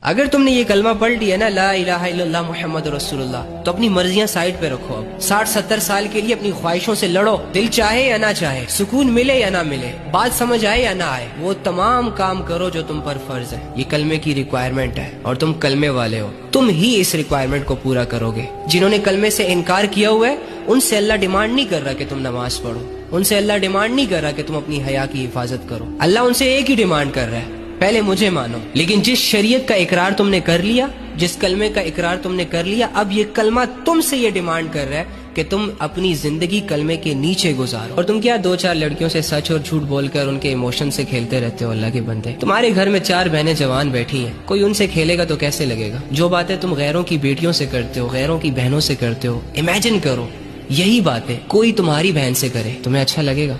اگر تم نے یہ کلمہ پڑھ لیا نا لا الہ الا اللہ محمد رسول اللہ، تو اپنی مرضیاں سائڈ پہ رکھو، اب 60-70 سال کے لیے اپنی خواہشوں سے لڑو، دل چاہے یا نہ چاہے، سکون ملے یا نہ ملے، بات سمجھ آئے یا نہ آئے، وہ تمام کام کرو جو تم پر فرض ہے۔ یہ کلمے کی ریکوائرمنٹ ہے اور تم کلمے والے ہو، تم ہی اس ریکوائرمنٹ کو پورا کرو گے۔ جنہوں نے کلمے سے انکار کیا ہوا ہے ان سے اللہ ڈیمانڈ نہیں کر رہا کہ تم نماز پڑھو، ان سے اللہ ڈیمانڈ نہیں کر رہا کہ تم اپنی حیا کی حفاظت کرو، اللہ ان سے ایک ہی ڈیمانڈ کر رہا ہے، پہلے مجھے مانو۔ لیکن جس شریعت کا اقرار تم نے کر لیا، جس کلمے کا اقرار تم نے کر لیا، اب یہ کلمہ تم سے یہ ڈیمانڈ کر رہا ہے کہ تم اپنی زندگی کلمے کے نیچے گزارو۔ اور تم کیا 2-4 لڑکیوں سے سچ اور جھوٹ بول کر ان کے ایموشن سے کھیلتے رہتے ہو؟ اللہ کے بندے، تمہارے گھر میں 4 بہنیں جوان بیٹھی ہیں، کوئی ان سے کھیلے گا تو کیسے لگے گا؟ جو باتیں تم غیروں کی بیٹیوں سے کرتے ہو، غیروں کی بہنوں سے کرتے ہو، امیجن کرو یہی باتیں کوئی تمہاری بہن سے کرے، تمہیں اچھا لگے گا؟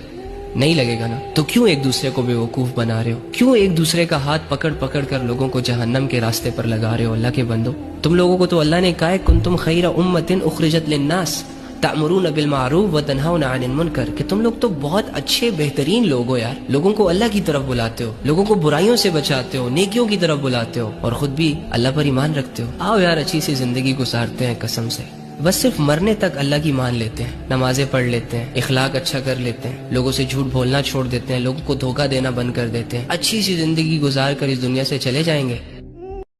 نہیں لگے گا نا؟ تو کیوں ایک دوسرے کو بیوقوف بنا رہے ہو؟ کیوں ایک دوسرے کا ہاتھ پکڑ پکڑ کر لوگوں کو جہنم کے راستے پر لگا رہے ہو؟ اللہ کے بندو، تم لوگوں کو تو اللہ نے کہا ہے کنتم خیر امۃ اخرجت للناس تأمرون بالمعروف وتنہون عن المنکر، کہ تم لوگ تو بہت اچھے بہترین لوگ ہو یار، لوگوں کو اللہ کی طرف بلاتے ہو، لوگوں کو برائیوں سے بچاتے ہو، نیکیوں کی طرف بلاتے ہو، اور خود بھی اللہ پر ایمان رکھتے ہو۔ آؤ یار اچھی سی زندگی گزارتے ہیں قسم سے، بس صرف مرنے تک اللہ کی مان لیتے ہیں، نمازیں پڑھ لیتے ہیں، اخلاق اچھا کر لیتے ہیں، لوگوں سے جھوٹ بولنا چھوڑ دیتے ہیں، لوگوں کو دھوکہ دینا بند کر دیتے ہیں، اچھی سی زندگی گزار کر اس دنیا سے چلے جائیں گے۔